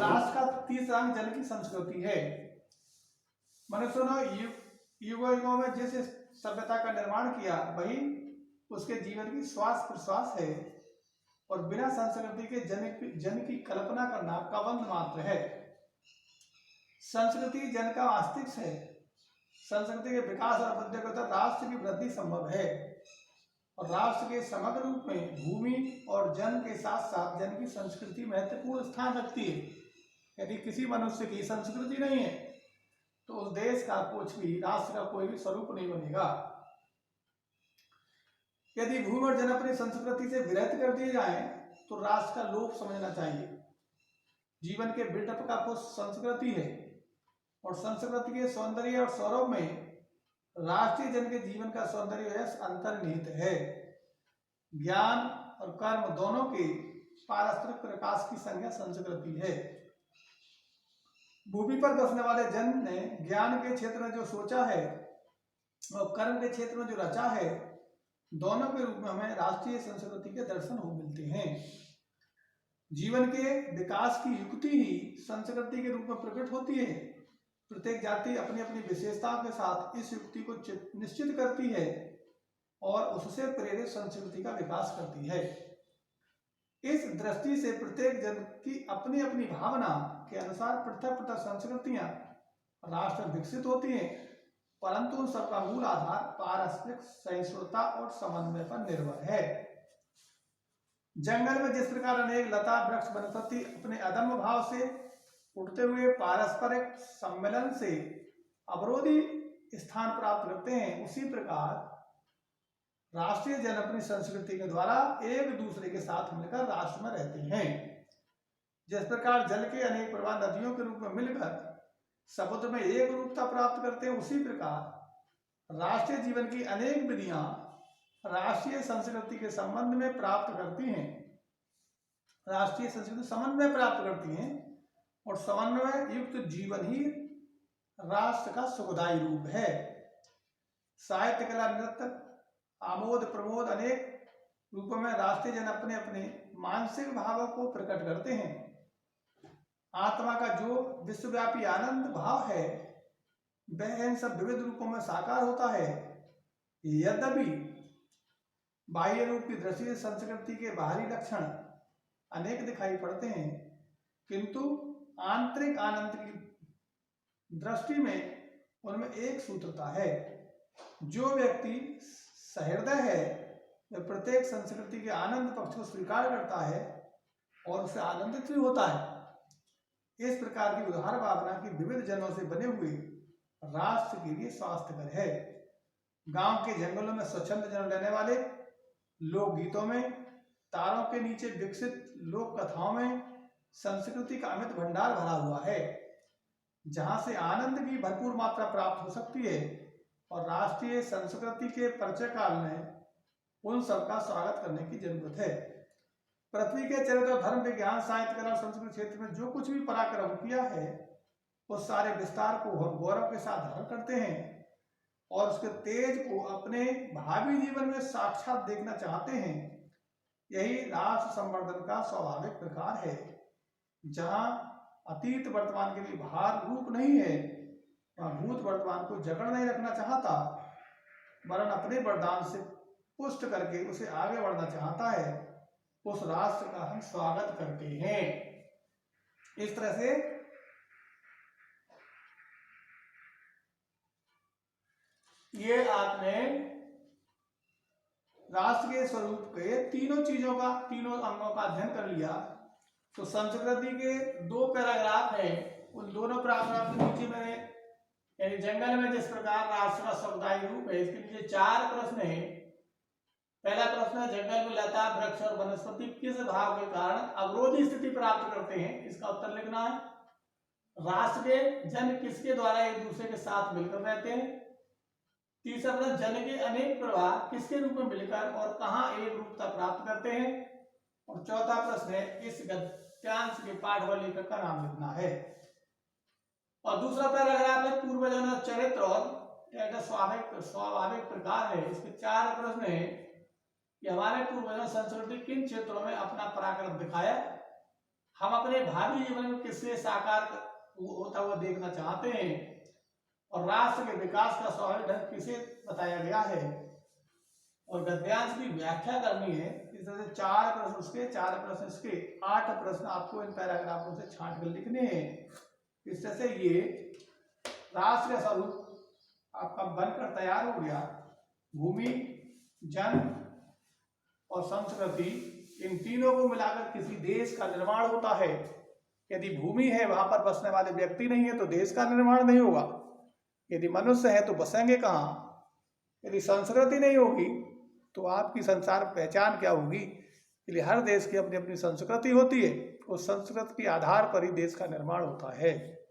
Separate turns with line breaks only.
राष्ट्र का तीसरा अंग जल की संस्कृति है। मनुष्य ने युगों युगों में जिस सभ्यता का निर्माण किया वही उसके जीवन की श्वास प्रश्वास है और बिना संस्कृति के जन की कल्पना करना कबंध मात्र है। संस्कृति जन का मस्तिष्क है। संस्कृति के विकास और वृद्धि के तहत राष्ट्र की वृद्धि संभव है और राष्ट्र के समग्र रूप में भूमि और जन के साथ साथ जन की संस्कृति महत्वपूर्ण स्थान रखती है। यदि किसी मनुष्य की संस्कृति नहीं है तो उस देश का कुछ भी, राष्ट्र का कोई भी स्वरूप नहीं बनेगा। यदि भूमि और जन अपनी संस्कृति से विरहित कर दिए जाएं तो राष्ट्र का लोप समझना चाहिए। जीवन के बिल्डअप का कुछ संस्कृति है और संस्कृति के सौंदर्य और सौरभ में राष्ट्रीय जन के जीवन का सौंदर्य अंतर्निहित है। ज्ञान और कर्म दोनों के पारस्परिक प्रकाश की संज्ञा संस्कृति है। भूमि पर बसने वाले जन ने ज्ञान के क्षेत्र में जो सोचा है और कर्म के क्षेत्र में जो रचा है, दोनों के रूप में हमें राष्ट्रीय संस्कृति के दर्शन हो मिलते हैं। जीवन के विकास की युक्ति ही संस्कृति के रूप में प्रकट होती है। प्रत्येक जाति अपनी अपनी विशेषताओं के साथ इस युक्ति को निश्चित करती है और उससे प्रेरित संस्कृति का विकास करती है। इस दृष्टि से प्रत्येक जन की अपनी अपनी भावना के अनुसार पृथक पृथक संस्कृतियां राष्ट्र विकसित होती हैं, परंतु उन सबका मूल आधार पारस्परिक सहिष्णुता और समन्वय पर निर्भर है। जंगल में जिस प्रकार अनेक लता वृक्ष वनस्पति अपने अदम्य भाव से उठते हुए पारस्परिक सम्मेलन से अवरोधी स्थान प्राप्त करते हैं, उसी प्रकार राष्ट्रीय जन अपनी संस्कृति के द्वारा एक दूसरे के साथ मिलकर राष्ट्र में रहते हैं। जिस प्रकार जल के अनेक प्रवाह नदियों के रूप में मिलकर समुद्र में एक रूपता प्राप्त करते हैं, उसी प्रकार राष्ट्रीय जीवन की अनेक विधियां राष्ट्रीय संस्कृति के संबंध में प्राप्त करती हैं। राष्ट्रीय संस्कृति समन्वय प्राप्त करती हैं और समन्वय युक्त जीवन ही राष्ट्र का सुखदायी रूप है। साहित्य, कला, नृत्य, आमोद प्रमोद अनेक रूपों में राष्ट्रीय जन अपने अपने मानसिक भावों को प्रकट करते हैं। आत्मा का जो विश्वव्यापी आनंद भाव है वह इन सब विविध रूपों में साकार होता है। यद्यपि बाह्य रूप की दृष्टि से संस्कृति के बाहरी लक्षण अनेक दिखाई पड़ते हैं, किंतु आंतरिक आनंद की दृष्टि में उनमें एक सूत्रता है। जो व्यक्ति सहृदय है वह प्रत्येक संस्कृति के आनंद पक्ष को स्वीकार करता है और उससे आनंदित भी होता है। इस प्रकार की उदार भावना की विविध जनों से बने हुए राष्ट्र के लिए स्वास्थ्यकर है। गांव के जंगलों में स्वच्छंद जन्म लेने वाले लोकगीतों में, तारों के नीचे विकसित लोक कथाओं में संस्कृति का अमित भंडार भरा हुआ है, जहां से आनंद की भरपूर मात्रा प्राप्त हो सकती है और राष्ट्रीय संस्कृति के परिचय काल में उन सबका स्वागत करने की जरूरत है। पृथ्वी के चरित्र, धर्म, विज्ञान, साहित्य, कला और संस्कृत क्षेत्र में जो कुछ भी पराक्रम किया है उस सारे विस्तार को हम गौरव के साथ धारण करते हैं और उसके तेज को अपने भावी जीवन में साक्षात देखना चाहते हैं। यही राष्ट्र संवर्धन का स्वाभाविक प्रकार है। जहां अतीत वर्तमान के लिए भार रूप नहीं है, वहां भूत वर्तमान को जकड़ नहीं रखना चाहता, वरन अपने वरदान से पुष्ट करके उसे आगे बढ़ना चाहता है, उस राष्ट्र का हम स्वागत करते हैं। इस तरह से ये आपने राष्ट्र के स्वरूप के तीनों चीजों का, तीनों अंगों का अध्ययन कर लिया। तो संस्कृति के दो पैराग्राफ है, उन दोनों पैराग्राफ के नीचे मैंने यानी जंगल में जिस प्रकार राष्ट्र का सुखदायी रूप है, इसके नीचे 4 प्रश्न है। पहला प्रश्न है, जंगल में लता वृक्ष और वनस्पति किस भाव के कारण अवरोधी स्थिति प्राप्त करते हैं, इसका उत्तर लिखना है। राष्ट्र के जन किसके द्वारा एक दूसरे के साथ मिलकर रहते हैं। तीसरा प्रश्न, जन के अनेक प्रवाह किसके रूप में मिलकर और कहां एक रूपता प्राप्त करते हैं। और चौथा प्रश्न है, इस गद्यांश के पाठ व लेखक का नाम लिखना है। और दूसरा पैराग्राफ है, पूर्वजों चरित्र और स्वाभाविक प्रकार है। इसके 4 प्रश्न है कि हमारे पूर्वजों संस्कृति किन क्षेत्रों में अपना पराक्रम दिखाया, हम अपने भावी जीवन में किससे साकार होता हुआ देखना चाहते हैं और राष्ट्र के विकास का स्वाभाविक ढंग किसे बताया गया है। और गद्यांश की व्याख्या करनी है। इस तरह से 4 प्रश्न उसके, 4 प्रश्न इसके, 8 प्रश्न आपको इन पैराग्राफों से छांट कर लिखने हैं। इस तरह से ये राष्ट्र का स्वरूप आपका बनकर तैयार हो गया। भूमि, जन और संस्कृति, इन तीनों को मिलाकर किसी देश का निर्माण होता है। यदि भूमि है, वहां पर बसने वाले व्यक्ति नहीं है तो देश का निर्माण नहीं होगा। यदि मनुष्य है तो बसेंगे कहाँ। यदि संस्कृति नहीं होगी तो आपकी संसार पहचान क्या होगी। इसलिए हर देश की अपनी अपनी संस्कृति होती है, उस संस्कृति के आधार पर ही देश का निर्माण होता है।